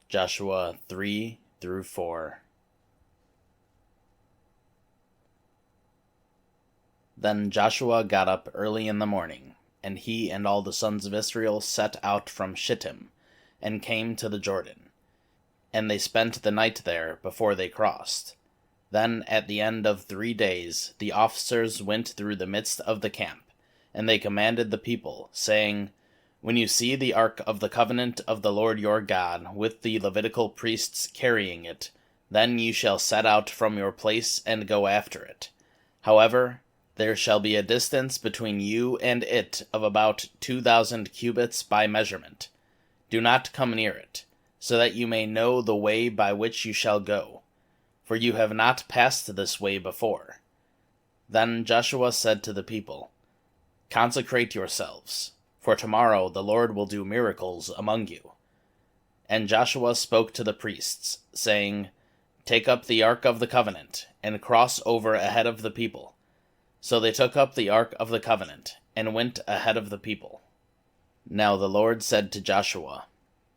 Joshua 3-4. Then Joshua got up early in the morning, and he and all the sons of Israel set out from Shittim, and came to the Jordan. And they spent the night there before they crossed. Then at the end of 3 days the officers went through the midst of the camp, and they commanded the people, saying, When you see the ark of the covenant of the Lord your God, with the Levitical priests carrying it, then you shall set out from your place and go after it. However, there shall be a distance between you and it of about 2,000 cubits by measurement. Do not come near it, so that you may know the way by which you shall go, for you have not passed this way before. Then Joshua said to the people, Consecrate yourselves, for tomorrow the Lord will do miracles among you. And Joshua spoke to the priests, saying, Take up the ark of the covenant, and cross over ahead of the people. So they took up the ark of the covenant, and went ahead of the people. Now the Lord said to Joshua,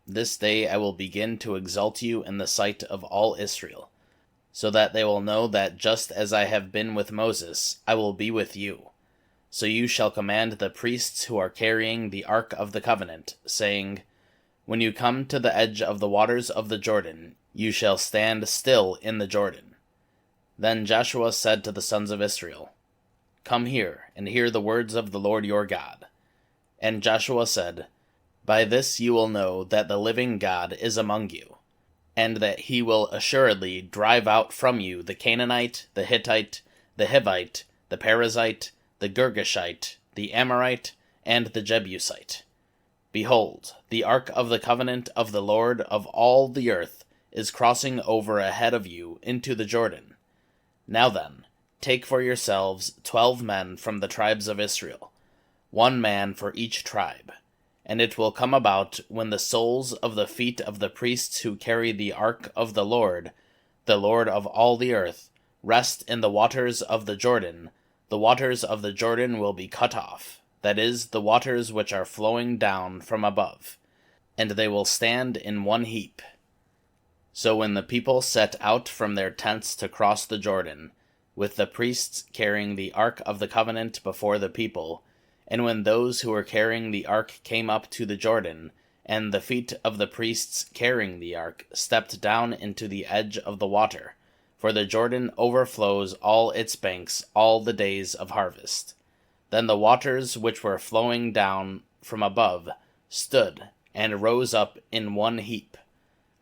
This day I will begin to exalt you in the sight of all Israel, so that they will know that just as I have been with Moses, I will be with you. So you shall command the priests who are carrying the ark of the covenant, saying, When you come to the edge of the waters of the Jordan, you shall stand still in the Jordan. Then Joshua said to the sons of Israel, Come here, and hear the words of the Lord your God. And Joshua said, By this you will know that the living God is among you, and that he will assuredly drive out from you the Canaanite, the Hittite, the Hivite, the Perizzite, the Girgashite, the Amorite, and the Jebusite. Behold, the ark of the covenant of the Lord of all the earth is crossing over ahead of you into the Jordan. Now then, take for yourselves 12 men from the tribes of Israel, 1 man for each tribe. And it will come about, when the soles of the feet of the priests who carry the ark of the Lord of all the earth, rest in the waters of the waters of the Jordan will be cut off, that is, the waters which are flowing down from above, and they will stand in one heap. So when the people set out from their tents to cross the Jordan, with the priests carrying the ark of the covenant before the people, and when those who were carrying the ark came up to the Jordan, and the feet of the priests carrying the ark stepped down into the edge of the water, for the Jordan overflows all its banks all the days of harvest. Then the waters which were flowing down from above stood and rose up in one heap,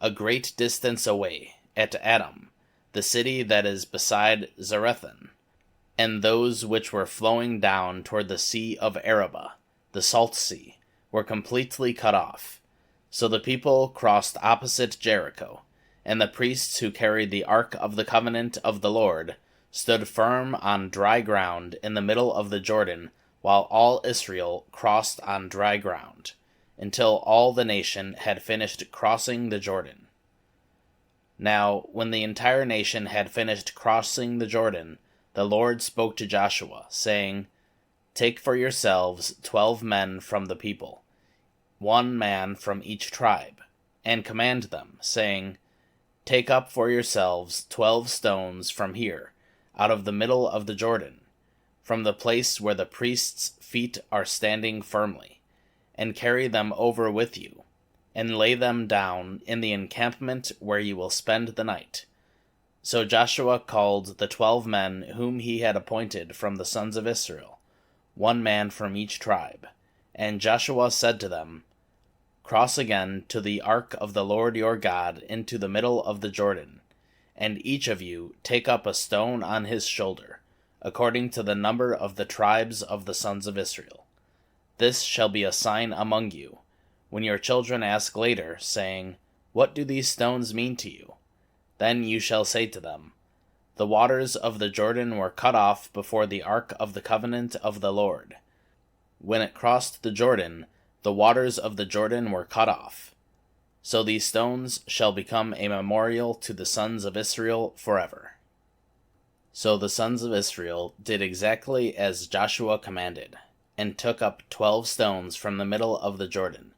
a great distance away, at Adam, the city that is beside Zarethan, and those which were flowing down toward the sea of Arabah, the salt sea, were completely cut off. So the people crossed opposite Jericho, and the priests who carried the ark of the covenant of the Lord stood firm on dry ground in the middle of the Jordan, while all Israel crossed on dry ground, until all the nation had finished crossing the Jordan. Now, when the entire nation had finished crossing the Jordan, the Lord spoke to Joshua, saying, Take for yourselves 12 men from the people, 1 man from each tribe, and command them, saying, Take up for yourselves 12 stones from here, out of the middle of the Jordan, from the place where the priests' feet are standing firmly, and carry them over with you, and lay them down in the encampment where you will spend the night. So Joshua called the 12 men whom he had appointed from the sons of Israel, 1 man from each tribe. And Joshua said to them, Cross again to the ark of the Lord your God into the middle of the Jordan, and each of you take up a stone on his shoulder, according to the number of the tribes of the sons of Israel. This shall be a sign among you, when your children ask later, saying, What do these stones mean to you? Then you shall say to them, The waters of the Jordan were cut off before the ark of the covenant of the Lord. When it crossed the Jordan, the waters of the Jordan were cut off. So these stones shall become a memorial to the sons of Israel forever. So the sons of Israel did exactly as Joshua commanded, and took up 12 stones from the middle of the Jordan,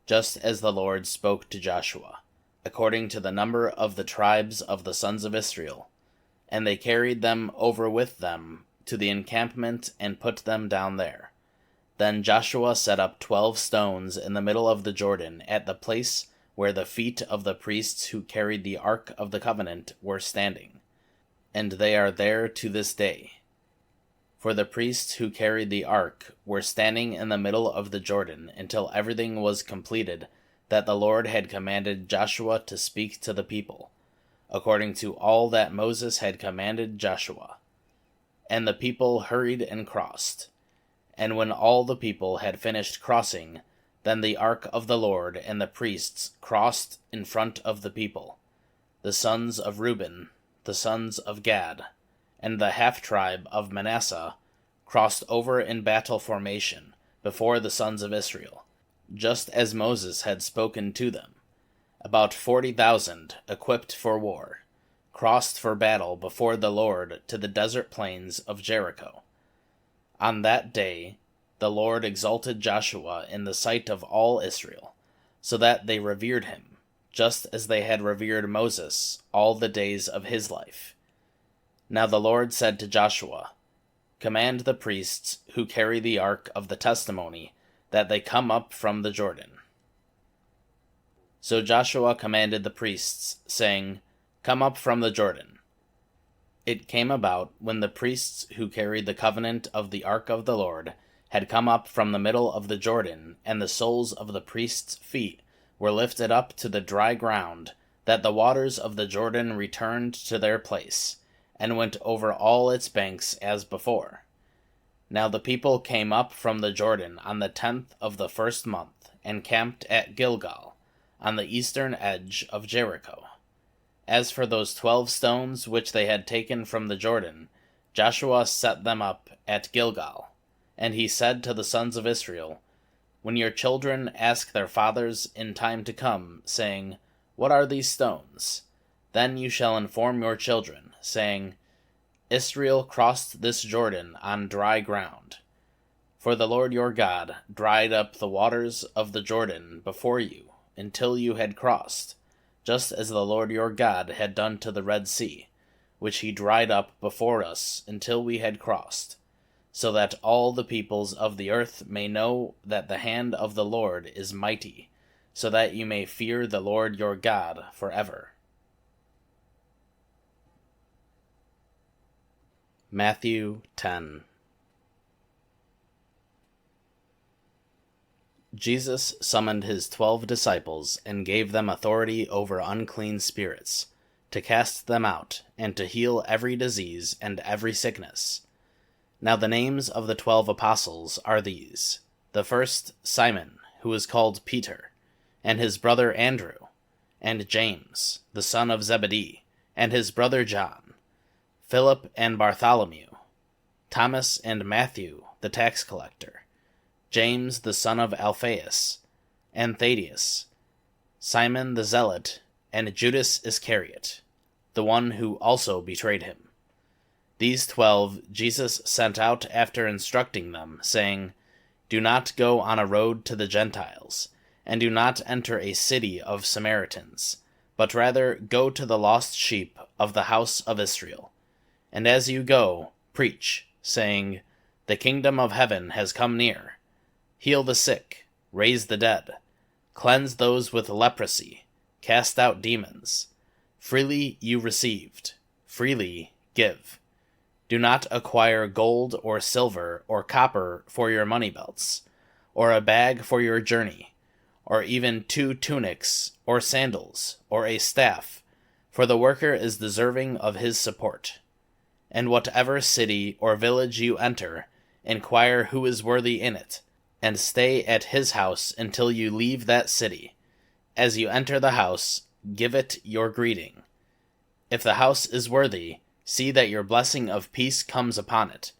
just as the Lord spoke to Joshua. according to the number of the tribes of the sons of Israel. And they carried them over with them to the encampment and put them down there. Then Joshua set up 12 stones in the middle of the Jordan at the place where the feet of the priests who carried the ark of the covenant were standing. And they are there to this day. For the priests who carried the ark were standing in the middle of the Jordan until everything was completed that the Lord had commanded Joshua to speak to the people, according to all that Moses had commanded Joshua. And the people hurried and crossed. And when all the people had finished crossing, then the ark of the Lord and the priests crossed in front of the people, the sons of Reuben, the sons of Gad, and the half-tribe of Manasseh crossed over in battle formation before the sons of Israel, just as Moses had spoken to them. About 40,000, equipped for war, crossed for battle before the Lord to the desert plains of Jericho. On that day the Lord exalted Joshua in the sight of all Israel, so that they revered him, just as they had revered Moses all the days of his life. Now the Lord said to Joshua, "Command the priests who carry the ark of the testimony that they come up from the Jordan." So Joshua commanded the priests, saying, "Come up from the Jordan." It came about, when the priests who carried the covenant of the ark of the Lord had come up from the middle of the Jordan, and the soles of the priests' feet were lifted up to the dry ground, that the waters of the Jordan returned to their place, and went over all its banks as before. Now the people came up from the Jordan on the 10th of the first month, and camped at Gilgal, on the eastern edge of Jericho. As for those 12 stones which they had taken from the Jordan, Joshua set them up at Gilgal. And he said to the sons of Israel, "When your children ask their fathers in time to come, saying, 'What are these stones?' then you shall inform your children, saying, 'Israel crossed this Jordan on dry ground.' For the Lord your God dried up the waters of the Jordan before you until you had crossed, just as the Lord your God had done to the Red Sea, which he dried up before us until we had crossed, so that all the peoples of the earth may know that the hand of the Lord is mighty, so that you may fear the Lord your God forever." Matthew 10. Jesus summoned his 12 disciples and gave them authority over unclean spirits, to cast them out, and to heal every disease and every sickness. Now the names of the 12 apostles are these: the first, Simon, who is called Peter, and his brother Andrew, and James, the son of Zebedee, and his brother John, Philip and Bartholomew, Thomas and Matthew, the tax collector, James the son of Alphaeus, and Thaddeus, Simon the Zealot, and Judas Iscariot, the one who also betrayed him. These 12 Jesus sent out after instructing them, saying, "Do not go on a road to the Gentiles, and do not enter a city of Samaritans, but rather go to the lost sheep of the house of Israel. And as you go, preach, saying, 'The kingdom of heaven has come near.' Heal the sick, raise the dead, cleanse those with leprosy, cast out demons. Freely you received, freely give. Do not acquire gold or silver or copper for your money belts, or a bag for your journey, or even 2 tunics, or sandals, or a staff, for the worker is deserving of his support. And whatever city or village you enter, inquire who is worthy in it, and stay at his house until you leave that city. As you enter the house, give it your greeting. If the house is worthy, see that your blessing of peace comes upon it.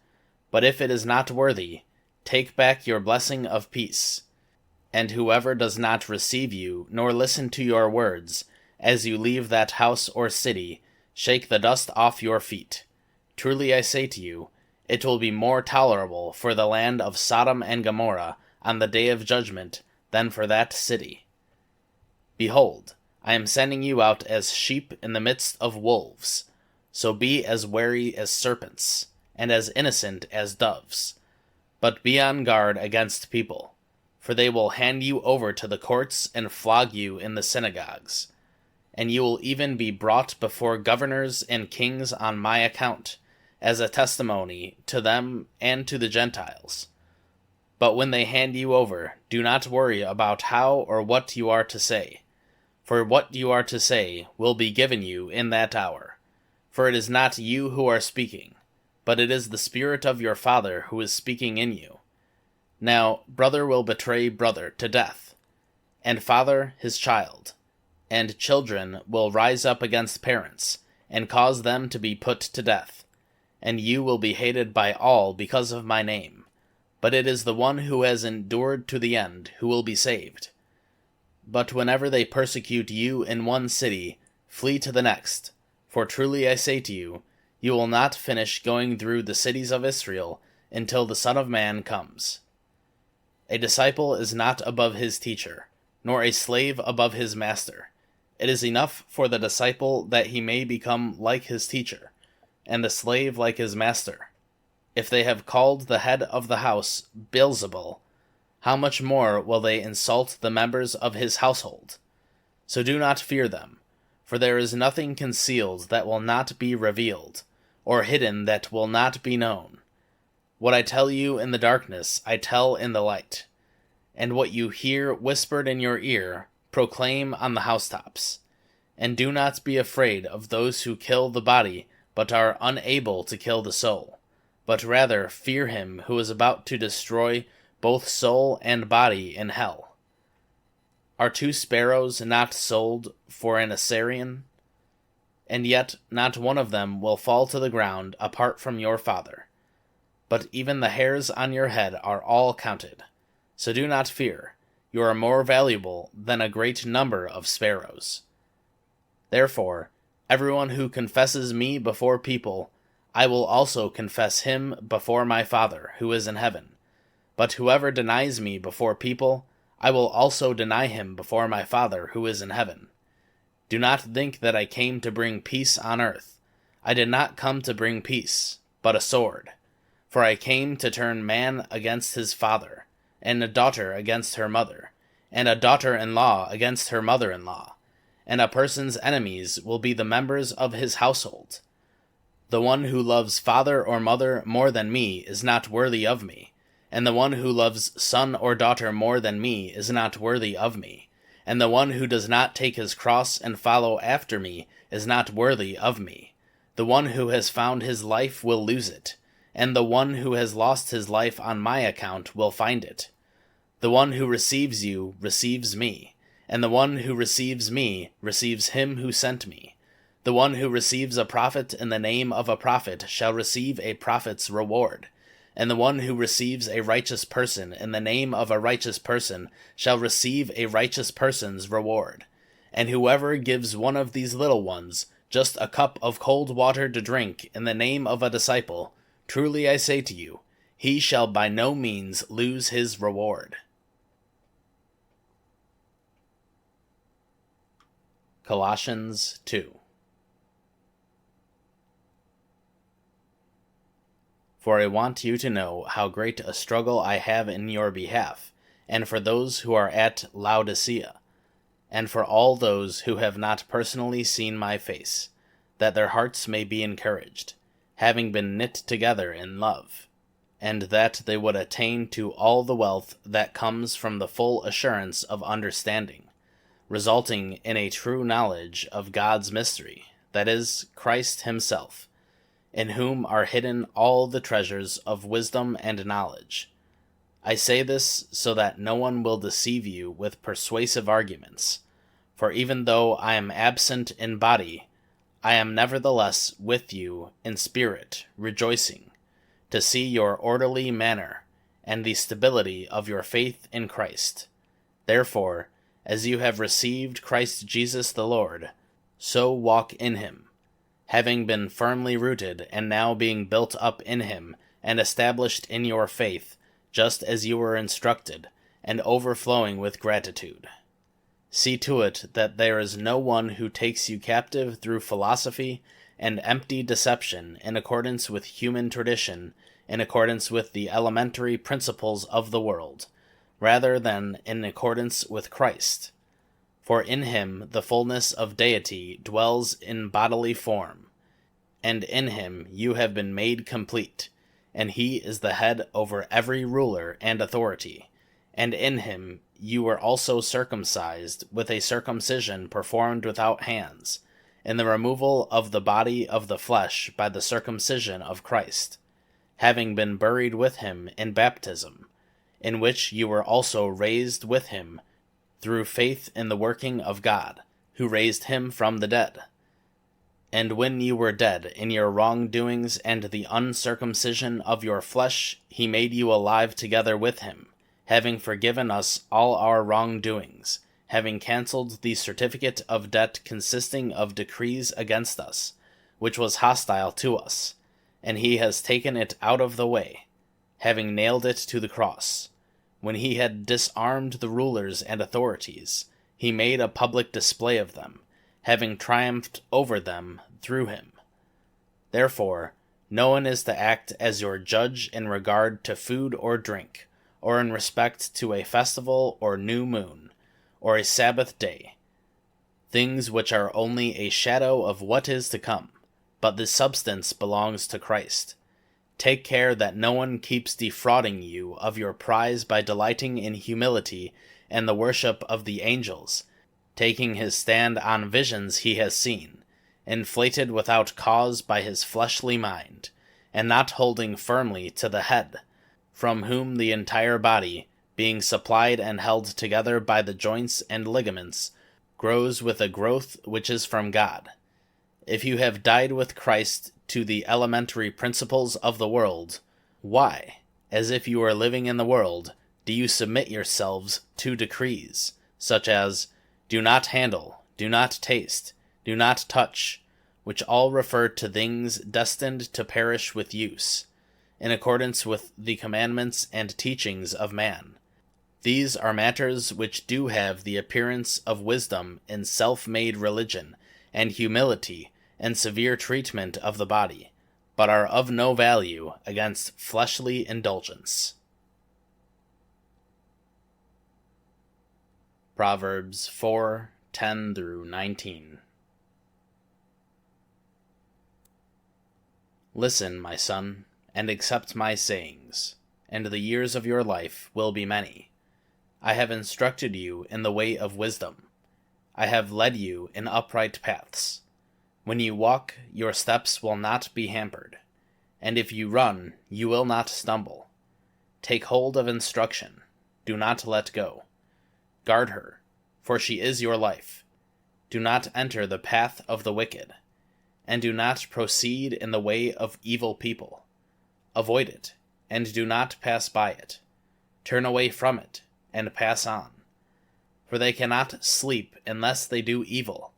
But if it is not worthy, take back your blessing of peace. And whoever does not receive you, nor listen to your words, as you leave that house or city, shake the dust off your feet. Truly I say to you, it will be more tolerable for the land of Sodom and Gomorrah on the day of judgment than for that city. Behold, I am sending you out as sheep in the midst of wolves. So be as wary as serpents, and as innocent as doves. But be on guard against people, for they will hand you over to the courts and flog you in the synagogues. And you will even be brought before governors and kings on my account, as a testimony to them and to the Gentiles. But when they hand you over, do not worry about how or what you are to say, for what you are to say will be given you in that hour. For it is not you who are speaking, but it is the Spirit of your Father who is speaking in you. Now, brother will betray brother to death, and father his child, and children will rise up against parents, and cause them to be put to death. And you will be hated by all because of my name, but it is the one who has endured to the end who will be saved. But whenever they persecute you in one city, flee to the next, for truly I say to you, you will not finish going through the cities of Israel until the Son of Man comes. A disciple is not above his teacher, nor a slave above his master. It is enough for the disciple that he may become like his teacher, and the slave like his master. If they have called the head of the house Beelzebul, how much more will they insult the members of his household? So do not fear them, for there is nothing concealed that will not be revealed, or hidden that will not be known. What I tell you in the darkness I tell in the light, and what you hear whispered in your ear proclaim on the housetops. And do not be afraid of those who kill the body, but are unable to kill the soul, but rather fear him who is about to destroy both soul and body in hell. Are 2 sparrows not sold for an assarion? And yet not one of them will fall to the ground apart from your Father. But even the hairs on your head are all counted. So do not fear, you are more valuable than a great number of sparrows. Therefore, everyone who confesses me before people, I will also confess him before my Father who is in heaven. But whoever denies me before people, I will also deny him before my Father who is in heaven. Do not think that I came to bring peace on earth. I did not come to bring peace, but a sword. For I came to turn man against his father, and a daughter against her mother, and a daughter-in-law against her mother-in-law. And a person's enemies will be the members of his household. The one who loves father or mother more than me is not worthy of me, and the one who loves son or daughter more than me is not worthy of me, and the one who does not take his cross and follow after me is not worthy of me. The one who has found his life will lose it, and the one who has lost his life on my account will find it. The one who receives you receives me, and the one who receives me receives him who sent me. The one who receives a prophet in the name of a prophet shall receive a prophet's reward, and the one who receives a righteous person in the name of a righteous person shall receive a righteous person's reward. And whoever gives one of these little ones just a cup of cold water to drink in the name of a disciple, truly I say to you, he shall by no means lose his reward. Colossians 2. For I want you to know how great a struggle I have in your behalf, and for those who are at Laodicea, and for all those who have not personally seen my face, that their hearts may be encouraged, having been knit together in love, and that they would attain to all the wealth that comes from the full assurance of understanding, resulting in a true knowledge of God's mystery, that is, Christ himself, in whom are hidden all the treasures of wisdom and knowledge. I say this so that no one will deceive you with persuasive arguments. For even though I am absent in body, I am nevertheless with you in spirit, rejoicing, to see your orderly manner, and the stability of your faith in Christ. Therefore, as you have received Christ Jesus the Lord, so walk in him, having been firmly rooted and now being built up in him and established in your faith, just as you were instructed, and overflowing with gratitude. See to it that there is no one who takes you captive through philosophy and empty deception in accordance with human tradition, in accordance with the elementary principles of the world, rather than in accordance with Christ. For in him the fullness of deity dwells in bodily form, and in him you have been made complete, and he is the head over every ruler and authority, and in him you were also circumcised with a circumcision performed without hands, in the removal of the body of the flesh by the circumcision of Christ, having been buried with him in baptism, in which you were also raised with him through faith in the working of God, who raised him from the dead. And when you were dead in your wrongdoings and the uncircumcision of your flesh, he made you alive together with him, having forgiven us all our wrongdoings, having cancelled the certificate of debt consisting of decrees against us, which was hostile to us, and he has taken it out of the way, having nailed it to the cross. When he had disarmed the rulers and authorities, he made a public display of them, having triumphed over them through him. Therefore, no one is to act as your judge in regard to food or drink, or in respect to a festival or new moon, or a Sabbath day, things which are only a shadow of what is to come, but the substance belongs to Christ. Take care that no one keeps defrauding you of your prize by delighting in humility and the worship of the angels, taking his stand on visions he has seen, inflated without cause by his fleshly mind, and not holding firmly to the head, from whom the entire body, being supplied and held together by the joints and ligaments, grows with a growth which is from God. If you have died with Christ to the elementary principles of the world, why, as if you were living in the world, do you submit yourselves to decrees, such as, do not handle, do not taste, do not touch, which all refer to things destined to perish with use, in accordance with the commandments and teachings of man? These are matters which do have the appearance of wisdom in self-made religion, and humility, and severe treatment of the body, but are of no value against fleshly indulgence. Proverbs 4:10-19. Listen, my son, and accept my sayings, and the years of your life will be many. I have instructed you in the way of wisdom. I have led you in upright paths. When you walk, your steps will not be hampered, and if you run, you will not stumble. Take hold of instruction. Do not let go. Guard her, for she is your life. Do not enter the path of the wicked, and do not proceed in the way of evil people. Avoid it, and do not pass by it. Turn away from it, and pass on. For they cannot sleep unless they do evil,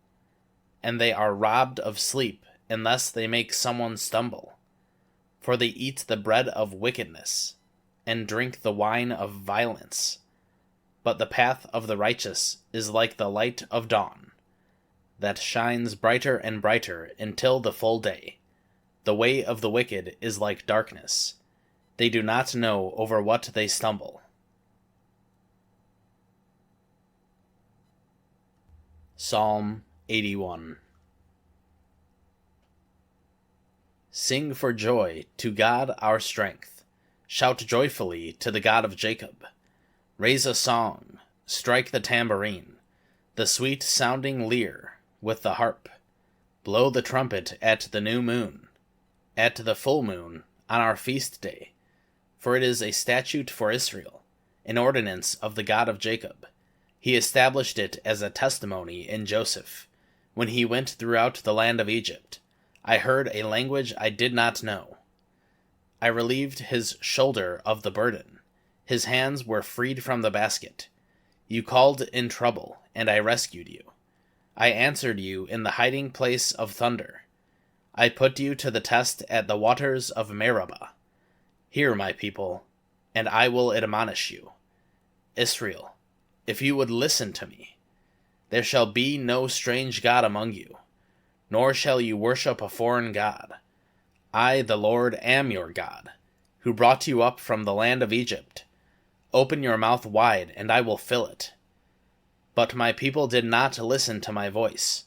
and they are robbed of sleep unless they make someone stumble. For they eat the bread of wickedness, and drink the wine of violence. But the path of the righteous is like the light of dawn, that shines brighter and brighter until the full day. The way of the wicked is like darkness. They do not know over what they stumble. Psalm 81. Sing for joy to God our strength. Shout joyfully to the God of Jacob. Raise a song, strike the tambourine, the sweet-sounding lyre with the harp. Blow the trumpet at the new moon, at the full moon, on our feast day. For it is a statute for Israel, an ordinance of the God of Jacob. He established it as a testimony in Joseph. When he went throughout the land of Egypt, I heard a language I did not know. I relieved his shoulder of the burden. His hands were freed from the basket. You called in trouble, and I rescued you. I answered you in the hiding place of thunder. I put you to the test at the waters of Meribah. Hear, my people, and I will admonish you. Israel, if you would listen to me. There shall be no strange god among you, nor shall you worship a foreign god. I, the Lord, am your God, who brought you up from the land of Egypt. Open your mouth wide, and I will fill it. But my people did not listen to my voice,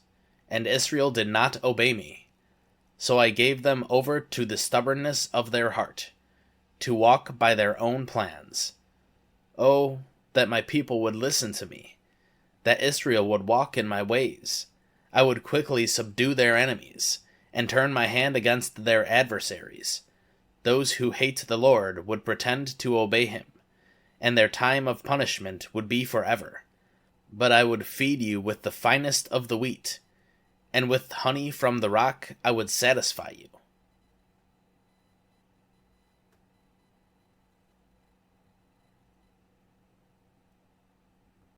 and Israel did not obey me. So I gave them over to the stubbornness of their heart, to walk by their own plans. Oh, that my people would listen to me, that Israel would walk in my ways. I would quickly subdue their enemies, and turn my hand against their adversaries. Those who hate the Lord would pretend to obey him, and their time of punishment would be forever. But I would feed you with the finest of the wheat, and with honey from the rock I would satisfy you.